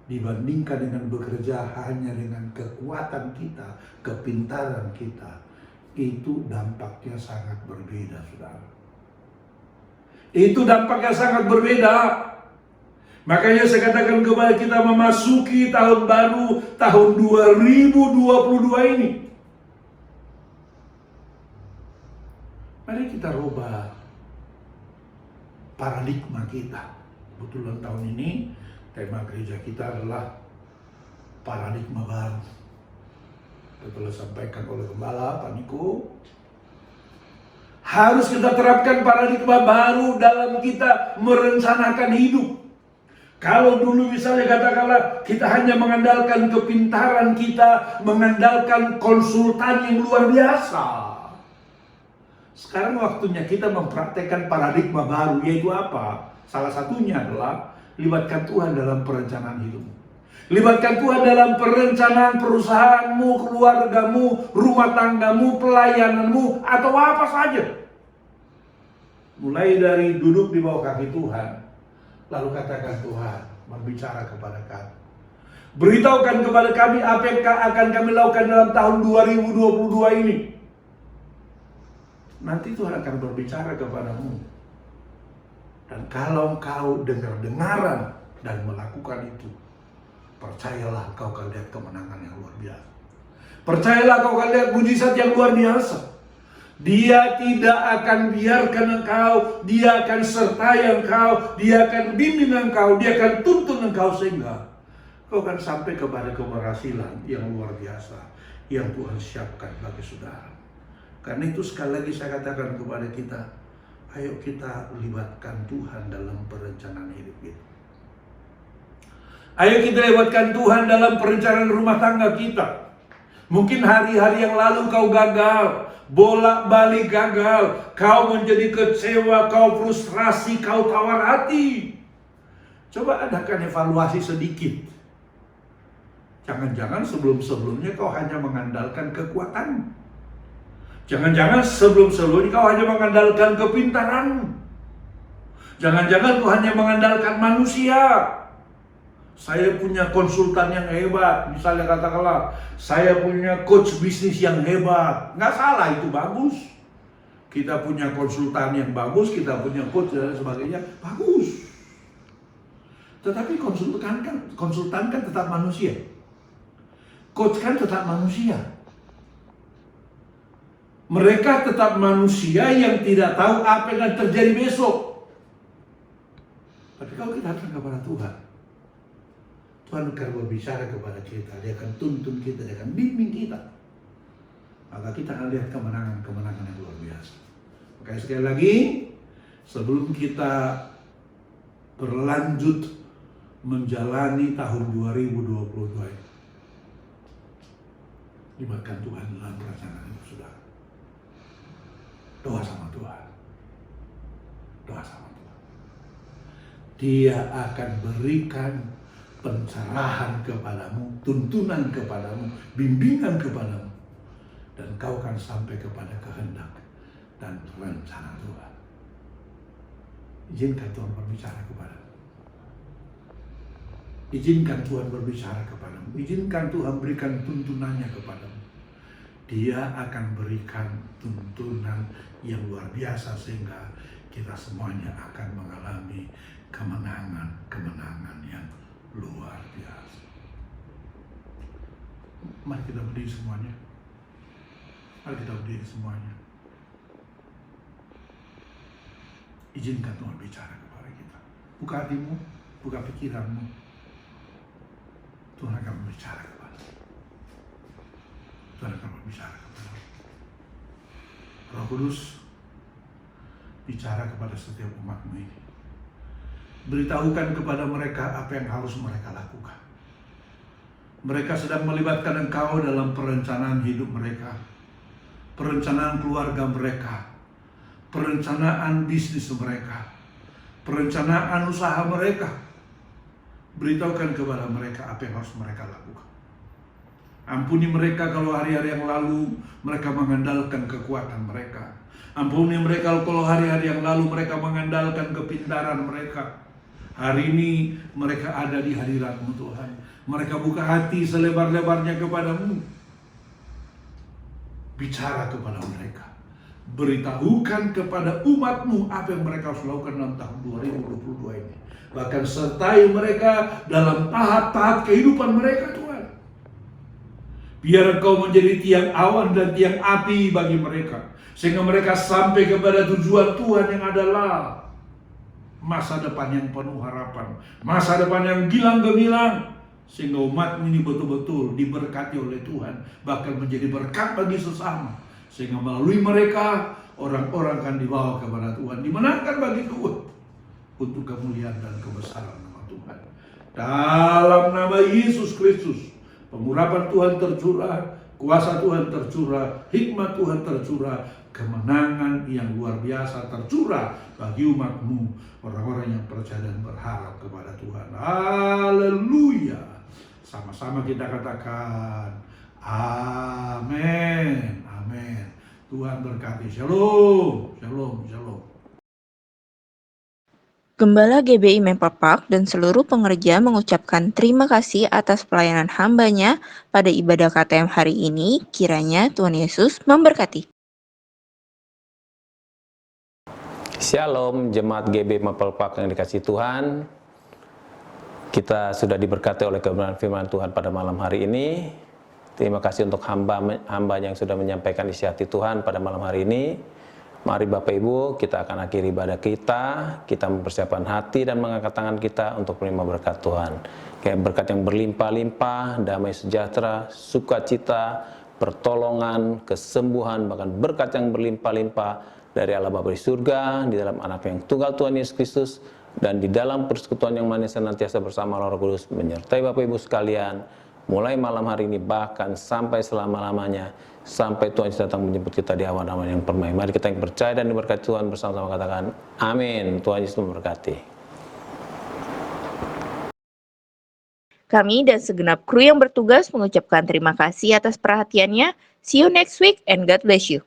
dibandingkan dengan bekerja hanya dengan kekuatan kita, kepintaran kita, itu dampaknya sangat berbeda, saudara. Itu dampaknya sangat berbeda. Makanya saya katakan kepada kita memasuki tahun baru, tahun 2022 ini. Mari kita rubah paradigma kita. Kebetulan tahun ini tema gereja kita adalah paradigma baru. Telah sampaikan oleh Gembala Pak Niko. Harus kita terapkan paradigma baru dalam kita merencanakan hidup. Kalau dulu misalnya katakanlah kita hanya mengandalkan kepintaran kita, mengandalkan konsultan yang luar biasa. Sekarang waktunya kita mempraktekkan paradigma baru, yaitu apa? Salah satunya adalah libatkan Tuhan dalam perencanaan hidupmu. Libatkan Tuhan dalam perencanaan perusahaanmu, keluargamu, rumah tanggamu, pelayananmu, atau apa saja. Mulai dari duduk di bawah kaki Tuhan, lalu katakan, Tuhan, berbicara kepada kami. Beritahukan kepada kami apa yang akan kami lakukan dalam tahun 2022 ini. Nanti Tuhan akan berbicara kepadamu. Dan kalau engkau dengar-dengaran dan melakukan itu, percayalah kau akan lihat kemenangan yang luar biasa. Percayalah kau akan lihat mujizat yang luar biasa. Dia tidak akan biarkan engkau, dia akan sertai engkau, dia akan bimbing engkau, dia akan tuntun engkau sehingga kau akan sampai kepada keberhasilan yang luar biasa yang Tuhan siapkan bagi saudara. Karena itu sekali lagi saya katakan kepada kita, ayo kita libatkan Tuhan dalam perencanaan hidup kita. Ayo kita libatkan Tuhan dalam perencanaan rumah tangga kita. Mungkin hari-hari yang lalu kau gagal, bolak-balik gagal, kau menjadi kecewa, kau frustrasi, kau tawar hati. Coba adakan evaluasi sedikit. Jangan-jangan sebelum-sebelumnya kau hanya mengandalkan kekuatanmu. Jangan-jangan sebelum-sebelumnya kau hanya mengandalkan kepintaranmu. Jangan-jangan kau hanya mengandalkan manusia. Saya punya konsultan yang hebat, misalnya katakanlah, saya punya coach bisnis yang hebat. Nggak salah, itu bagus. Kita punya konsultan yang bagus, kita punya coach dan sebagainya, bagus. Tetapi konsultan kan tetap manusia. Coach kan tetap manusia. Mereka tetap manusia yang tidak tahu apa yang akan terjadi besok. Tapi kalau kita datang kepada Tuhan, Tuhan akan berbicara kepada kita, dia akan tuntun kita, dia akan bimbing kita. Maka kita akan lihat kemenangan-kemenangan yang luar biasa. Makanya sekali lagi, sebelum kita berlanjut menjalani tahun 2022 ini, Libatkan Tuhan dalam perencanaan hidup saudara. Doa sama Tuhan. Doa sama Tuhan. Dia akan berikan pencerahan kepadamu, tuntunan kepadamu, bimbingan kepadamu. Dan kau akan sampai kepada kehendak dan rencana Tuhan. Izinkan Tuhan berbicara kepadamu. Izinkan Tuhan berbicara kepadamu. Izinkan Tuhan berikan tuntunannya kepadamu. Dia akan berikan tuntunan yang luar biasa sehingga kita semuanya akan mengalami kemenangan yang luar biasa. Mari kita berdiri semuanya. Mari kita berdiri semuanya. Izinkan Tuhan bicara kepada kita. Buka hatimu, buka pikiranmu. Tuhan akan berbicara kepadamu. Tuhan akan berbicara kepadamu. Roh Kudus, bicara kepada setiap umatmu ini. Beritahukan kepada mereka apa yang harus mereka lakukan. Mereka sedang melibatkan Engkau dalam perencanaan hidup mereka, perencanaan keluarga mereka, perencanaan bisnis mereka, perencanaan usaha mereka. Beritahukan kepada mereka apa yang harus mereka lakukan. Ampuni mereka kalau hari-hari yang lalu mereka mengandalkan kekuatan mereka. Ampuni mereka kalau hari-hari yang lalu mereka mengandalkan kepintaran mereka. Hari ini mereka ada di hadirat-Mu Tuhan. Mereka buka hati selebar-lebarnya kepadamu. Bicara kepada mereka. Beritahukan kepada umat-Mu apa yang mereka harus lakukan dalam tahun 2022 ini. Bahkan sertai mereka dalam tahap-tahap kehidupan mereka, Tuhan. Biar Engkau menjadi tiang awan dan tiang api bagi mereka. Sehingga mereka sampai kepada tujuan Tuhan yang adalah masa depan yang penuh harapan. Masa depan yang gilang gemilang. Sehingga umat ini betul-betul diberkati oleh Tuhan. Bahkan menjadi berkat bagi sesama. Sehingga melalui mereka, orang-orang akan dibawa kepada Tuhan. Dimenangkan bagi Tuhan. Untuk kemuliaan dan kebesaran nama Tuhan. Dalam nama Yesus Kristus, pengurapan Tuhan tercurah, kuasa Tuhan tercurah, hikmat Tuhan tercurah, kemenangan yang luar biasa tercurah bagi umat-Mu, orang-orang yang percaya dan berharap kepada Tuhan. Haleluya. Sama-sama kita katakan, amin, amin. Tuhan berkati. Shalom, shalom, shalom. Gembala GBI Memperpark dan seluruh pengerja mengucapkan terima kasih atas pelayanan hambanya pada ibadah KTM hari ini. Kiranya Tuhan Yesus memberkati. Shalom, jemaat GB Memperpark yang dikasihi Tuhan. Kita sudah diberkati oleh kebenaran firman Tuhan pada malam hari ini. Terima kasih untuk hamba-Nya yang sudah menyampaikan isi hati Tuhan pada malam hari ini. Mari Bapak Ibu, kita akan akhiri ibadah kita mempersiapkan hati dan mengangkat tangan kita untuk menerima berkat Tuhan. Kayak berkat yang berlimpah-limpah, damai sejahtera, sukacita, pertolongan, kesembuhan, bahkan berkat yang berlimpah-limpah dari Allah Bapa di surga, di dalam anak yang tunggal Tuhan Yesus Kristus, dan di dalam persekutuan yang manis senantiasa bersama Roh Kudus menyertai Bapak Ibu sekalian, mulai malam hari ini bahkan sampai selama-lamanya, sampai Tuhan Yesus datang menjemput kita di awan-awan yang permai. Mari kita yang percaya dan diberkati Tuhan bersama-sama katakan amin. Tuhan Yesus memberkati. Kami dan segenap kru yang bertugas mengucapkan terima kasih atas perhatiannya. See you next week and God bless you.